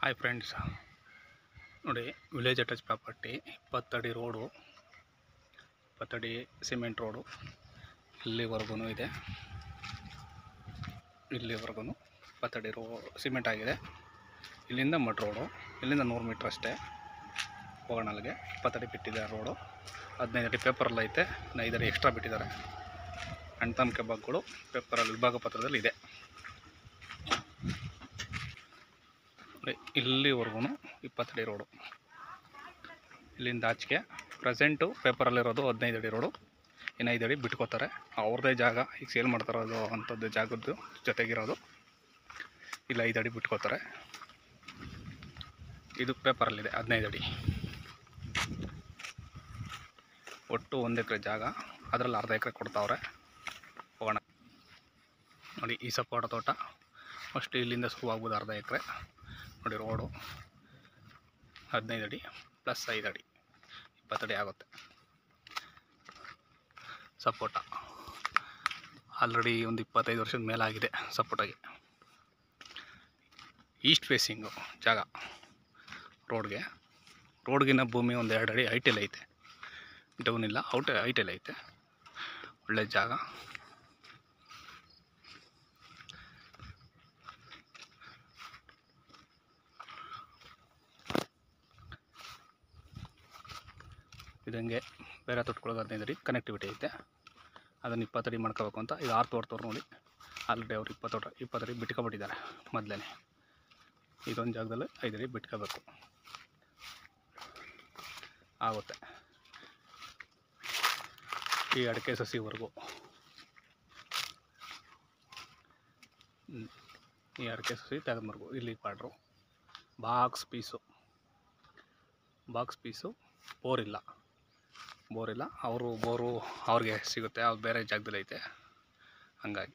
Hi friends, ನೋಡಿ village attach property 20 ಅಡಿ road, 20 ಅಡಿ ಸಿಮೆಂಟ್ ರೋಡು ಇಲ್ಲಿವರೆಗೂ ಇದೆ. ಇಲ್ಲಿವರೆಗೂ 20 ಅಡಿ ಸಿಮೆಂಟ್ ಆಗಿದೆ. ಇಲ್ಲಿಂದ ಮಡ್ ರೋಡು, ಇಲ್ಲಿಂದ 100 ಮೀಟ್ರ್ ಅಷ್ಟೇ ಹೋಗೋಣ. ಅಲ್ಲಿಗೆ 20 ಅಡಿ ಬಿಟ್ಟಿದ್ದಾರೆ ರೋಡು. 15 ಅಡಿ ಪೇಪರಲ್ಲಿ ಐತೆ, 5 ಅಡಿ ಎಕ್ಸ್ಟ್ರಾ ಬಿಟ್ಟಿದ್ದಾರೆ. ಅಣ್ತಂಬಿಕೆ ಭಾಗಗಳು ಪೇಪರಲ್ಲಿ ವಿಭಾಗ ಪತ್ರದಲ್ಲಿ ಇದೆ. ಇಲ್ಲಿವರೆಗೂ 20 ಅಡಿ ರೋಡು. ಇಲ್ಲಿಂದ ಆಚೆಗೆ ಪ್ರೆಸೆಂಟು ಪೇಪರಲ್ಲಿರೋದು 15 ಅಡಿ ರೋಡು. ಇನ್ನು 5 ಅಡಿ ಬಿಟ್ಕೋತಾರೆ. ಅವ್ರದ್ದೇ ಜಾಗ, ಈಗ ಸೇಲ್ ಮಾಡ್ತಾರೋದು ಅಂಥದ್ದು ಜಾಗದ್ದು ಜೊತೆಗಿರೋದು. ಇಲ್ಲ 5 ಅಡಿ ಬಿಟ್ಕೋತಾರೆ. ಇದು ಪೇಪರಲ್ಲಿದೆ 15 ಅಡಿ. ಒಟ್ಟು 1 ಎಕರೆ ಜಾಗ, ಅದರಲ್ಲಿ ಅರ್ಧ ಎಕರೆ ಕೊಡ್ತಾವ್ರೆ. ಹೋಗೋಣ ನೋಡಿ. ಈ ಸಪೋಟ ತೋಟ ಅಷ್ಟು ಇಲ್ಲಿಂದ ಶುರುವಾಗ್ಬೋದು. ಅರ್ಧ ಎಕರೆ ನೋಡಿ. ರೋಡು 15 ಅಡಿ ಪ್ಲಸ್ 5 ಅಡಿ 20 ಅಡಿ ಆಗುತ್ತೆ. ಸಪೋಟ ಆಲ್ರೆಡಿ ಒಂದು 25 ವರ್ಷದ ಮೇಲಾಗಿದೆ ಸಪೋಟಗೆ. ಈಸ್ಟ್ ಫೇಸಿಂಗು ಜಾಗ ರೋಡ್ಗಿನ ಭೂಮಿ ಒಂದು 2 ಅಡಿ ಹೈಟೆಲ್ಲ ಐತೆ. ಡೌನ್ ಇಲ್ಲ, ಹೈಟೆಲ್ಲ ಐತೆ. ಒಳ್ಳೆ ಜಾಗ. ಇದಂಗೆ ಬೇರೆ ತೊಟ್ಕೊಳ್ಳೋದು 15 ಅಡಿ ಕನೆಕ್ಟಿವಿಟಿ ಐತೆ. ಅದನ್ನು 20 ಅಡಿ ಮಾಡ್ಕೋಬೇಕು ಅಂತ ಈಗ 6 ತೋರ್ತವ್ರು ನೋಡಿ. ಆಲ್ರೆಡಿ ಅವ್ರು 20 ಅಡಿ ಬಿಟ್ಕೊಬಿಟ್ಟಿದ್ದಾರೆ ಮೊದಲೇ. ಇದೊಂದು ಜಾಗದಲ್ಲಿ 5 ಅಡಿ ಬಿಟ್ಕೋಬೇಕು ಆಗುತ್ತೆ. ಈ ಅಡಿಕೆ ಸಸಿವರೆಗೂ, ಈ ಅಡಿಕೆ ಸಸಿ ತೆಗೆದ್ಮರ್ಗು. ಇಲ್ಲಿ ಪಾಡ್ರು ಬಾಕ್ಸ್ ಪೀಸು ಬೋರ್ ಇಲ್ಲ. ಅವರು ಬೋರು ಅವ್ರಿಗೆ ಸಿಗುತ್ತೆ, ಅವ್ರು ಬೇರೆ ಜಾಗದಲ್ಲಿ ಐತೆ. ಹಂಗಾಗಿ